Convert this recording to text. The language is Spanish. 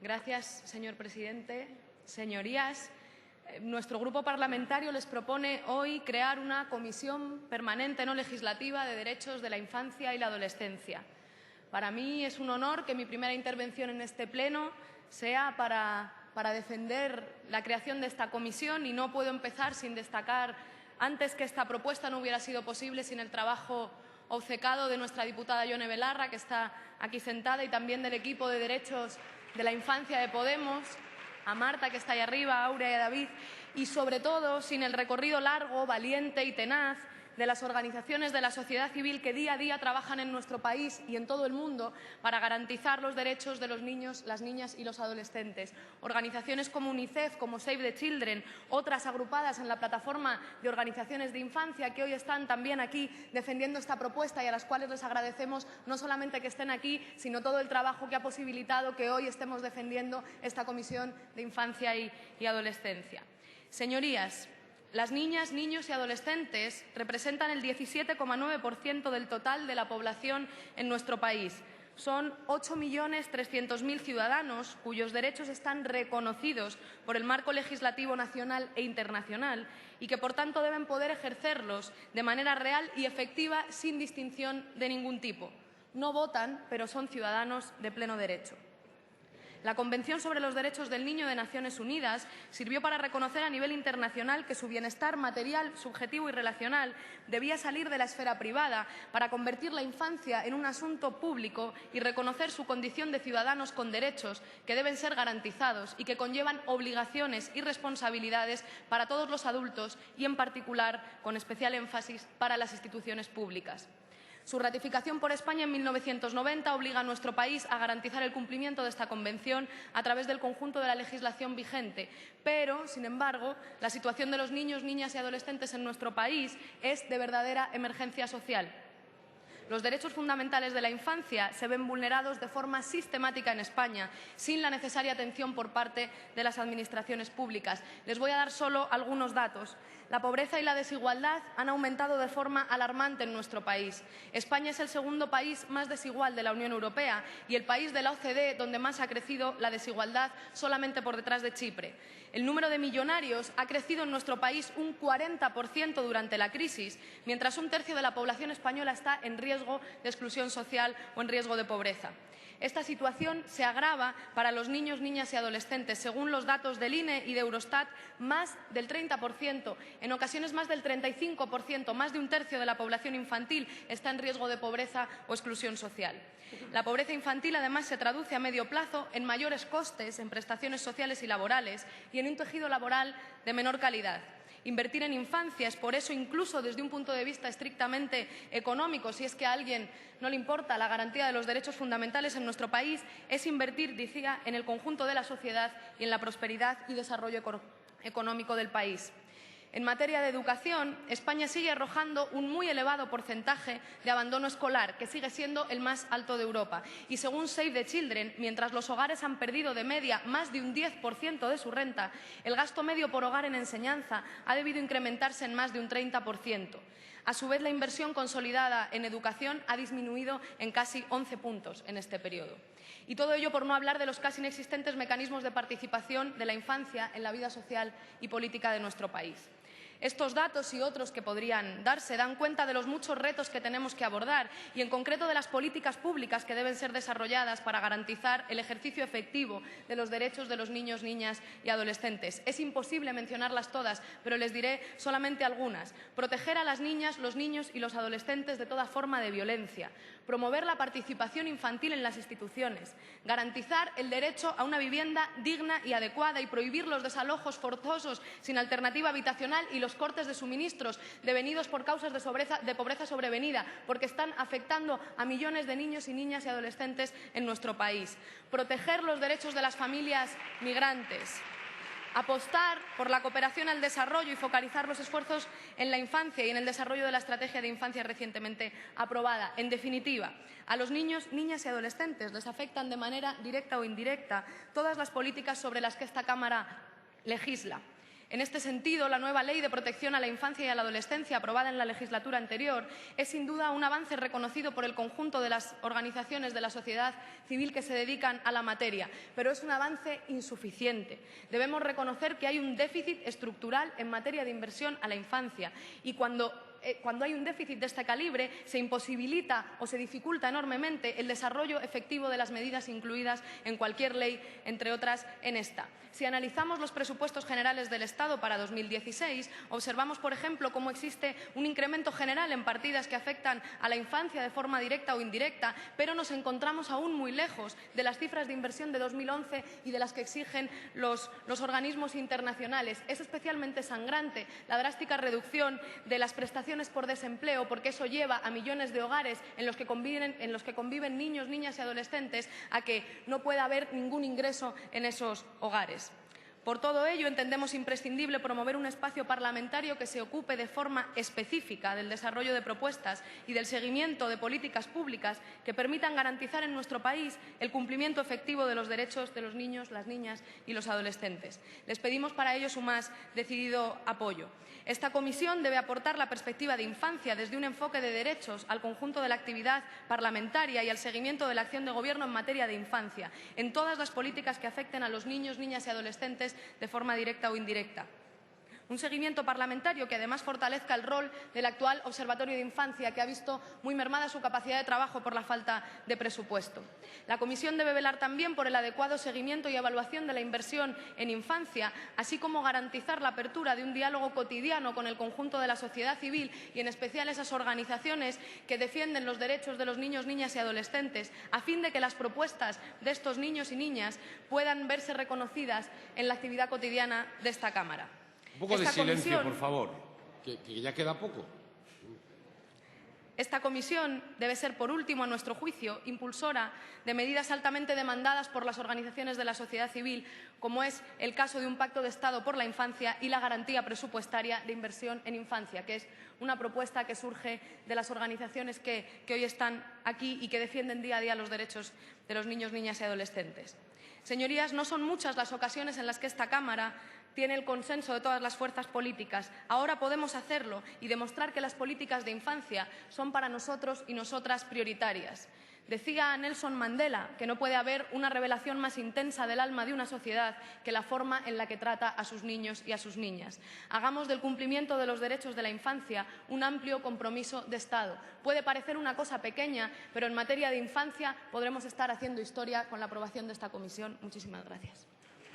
Gracias, señor presidente. Señorías, nuestro grupo parlamentario les propone hoy crear una comisión permanente no legislativa de derechos de la infancia y la adolescencia. Para mí es un honor que mi primera intervención en este pleno sea para defender la creación de esta comisión, y no puedo empezar sin destacar antes que esta propuesta no hubiera sido posible sin el trabajo obcecado de nuestra diputada Yone Belarra, que está aquí sentada, y también del equipo de derechos de la infancia de Podemos, a Marta, que está ahí arriba, a Aurea y a David, y sobre todo sin el recorrido largo, valiente y tenaz de las organizaciones de la sociedad civil que día a día trabajan en nuestro país y en todo el mundo para garantizar los derechos de los niños, las niñas y los adolescentes. Organizaciones como UNICEF, como Save the Children, otras agrupadas en la plataforma de organizaciones de infancia que hoy están también aquí defendiendo esta propuesta y a las cuales les agradecemos no solamente que estén aquí, sino todo el trabajo que ha posibilitado que hoy estemos defendiendo esta Comisión de Infancia y Adolescencia. Señorías, las niñas, niños y adolescentes representan el 17,9% del total de la población en nuestro país. Son 8.300.000 ciudadanos cuyos derechos están reconocidos por el marco legislativo nacional e internacional y que, por tanto, deben poder ejercerlos de manera real y efectiva sin distinción de ningún tipo. No votan, pero son ciudadanos de pleno derecho. La Convención sobre los Derechos del Niño de Naciones Unidas sirvió para reconocer a nivel internacional que su bienestar material, subjetivo y relacional debía salir de la esfera privada para convertir la infancia en un asunto público y reconocer su condición de ciudadanos con derechos que deben ser garantizados y que conllevan obligaciones y responsabilidades para todos los adultos y, en particular, con especial énfasis para las instituciones públicas. Su ratificación por España en 1990 obliga a nuestro país a garantizar el cumplimiento de esta Convención a través del conjunto de la legislación vigente. Pero, sin embargo, la situación de los niños, niñas y adolescentes en nuestro país es de verdadera emergencia social. Los derechos fundamentales de la infancia se ven vulnerados de forma sistemática en España, sin la necesaria atención por parte de las administraciones públicas. Les voy a dar solo algunos datos. La pobreza y la desigualdad han aumentado de forma alarmante en nuestro país. España es el segundo país más desigual de la Unión Europea y el país de la OCDE donde más ha crecido la desigualdad, solamente por detrás de Chipre. El número de millonarios ha crecido en nuestro país un 40% durante la crisis, mientras un tercio de la población española está en riesgo de exclusión social o en riesgo de pobreza. Esta situación se agrava para los niños, niñas y adolescentes. Según los datos del INE y de Eurostat, más del 30%, en ocasiones más del 35%, más de un tercio de la población infantil está en riesgo de pobreza o exclusión social. La pobreza infantil, además, se traduce a medio plazo en mayores costes en prestaciones sociales y laborales y en un tejido laboral de menor calidad. Invertir en infancia es, por eso, incluso desde un punto de vista estrictamente económico, si es que a alguien no le importa la garantía de los derechos fundamentales en nuestro país, es invertir, decía, en el conjunto de la sociedad y en la prosperidad y desarrollo económico del país. En materia de educación, España sigue arrojando un muy elevado porcentaje de abandono escolar, que sigue siendo el más alto de Europa. Y según Save the Children, mientras los hogares han perdido de media más de un 10% de su renta, el gasto medio por hogar en enseñanza ha debido incrementarse en más de un 30%. A su vez, la inversión consolidada en educación ha disminuido en casi 11 puntos en este periodo. Y todo ello por no hablar de los casi inexistentes mecanismos de participación de la infancia en la vida social y política de nuestro país. Estos datos y otros que podrían darse dan cuenta de los muchos retos que tenemos que abordar y, en concreto, de las políticas públicas que deben ser desarrolladas para garantizar el ejercicio efectivo de los derechos de los niños, niñas y adolescentes. Es imposible mencionarlas todas, pero les diré solamente algunas. Proteger a las niñas, los niños y los adolescentes de toda forma de violencia. Promover la participación infantil en las instituciones. Garantizar el derecho a una vivienda digna y adecuada y prohibir los desalojos forzosos sin alternativa habitacional y los cortes de suministros devenidos por causas de pobreza sobrevenida, porque están afectando a millones de niños y niñas y adolescentes en nuestro país. Proteger los derechos de las familias migrantes. Apostar por la cooperación al desarrollo y focalizar los esfuerzos en la infancia y en el desarrollo de la estrategia de infancia recientemente aprobada. En definitiva, a los niños, niñas y adolescentes les afectan de manera directa o indirecta todas las políticas sobre las que esta Cámara legisla. En este sentido, la nueva Ley de Protección a la Infancia y a la Adolescencia, aprobada en la legislatura anterior, es sin duda un avance reconocido por el conjunto de las organizaciones de la sociedad civil que se dedican a la materia, pero es un avance insuficiente. Debemos reconocer que hay un déficit estructural en materia de inversión a la infancia y cuando hay un déficit de este calibre, se imposibilita o se dificulta enormemente el desarrollo efectivo de las medidas incluidas en cualquier ley, entre otras en esta. Si analizamos los presupuestos generales del Estado para 2016, observamos, por ejemplo, cómo existe un incremento general en partidas que afectan a la infancia de forma directa o indirecta, pero nos encontramos aún muy lejos de las cifras de inversión de 2011 y de las que exigen los organismos internacionales. Es especialmente sangrante la drástica reducción de las prestaciones por desempleo, porque eso lleva a millones de hogares en los que conviven niños, niñas y adolescentes a que no pueda haber ningún ingreso en esos hogares. Por todo ello, entendemos imprescindible promover un espacio parlamentario que se ocupe de forma específica del desarrollo de propuestas y del seguimiento de políticas públicas que permitan garantizar en nuestro país el cumplimiento efectivo de los derechos de los niños, las niñas y los adolescentes. Les pedimos para ello su más decidido apoyo. Esta comisión debe aportar la perspectiva de infancia desde un enfoque de derechos al conjunto de la actividad parlamentaria y al seguimiento de la acción de Gobierno en materia de infancia, en todas las políticas que afecten a los niños, niñas y adolescentes de forma directa o indirecta. Un seguimiento parlamentario que además fortalezca el rol del actual Observatorio de Infancia, que ha visto muy mermada su capacidad de trabajo por la falta de presupuesto. La Comisión debe velar también por el adecuado seguimiento y evaluación de la inversión en infancia, así como garantizar la apertura de un diálogo cotidiano con el conjunto de la sociedad civil y en especial esas organizaciones que defienden los derechos de los niños, niñas y adolescentes, a fin de que las propuestas de estos niños y niñas puedan verse reconocidas en la actividad cotidiana de esta Cámara. Un poco de silencio, por favor, que ya queda poco. Esta comisión debe ser, por último, a nuestro juicio, impulsora de medidas altamente demandadas por las organizaciones de la sociedad civil, como es el caso de un pacto de Estado por la infancia y la garantía presupuestaria de inversión en infancia, que es una propuesta que surge de las organizaciones que hoy están aquí y que defienden día a día los derechos de los niños, niñas y adolescentes. Señorías, no son muchas las ocasiones en las que esta Cámara tiene el consenso de todas las fuerzas políticas. Ahora podemos hacerlo y demostrar que las políticas de infancia son para nosotros y nosotras prioritarias. Decía Nelson Mandela que no puede haber una revelación más intensa del alma de una sociedad que la forma en la que trata a sus niños y a sus niñas. Hagamos del cumplimiento de los derechos de la infancia un amplio compromiso de Estado. Puede parecer una cosa pequeña, pero en materia de infancia podremos estar haciendo historia con la aprobación de esta comisión. Muchísimas gracias.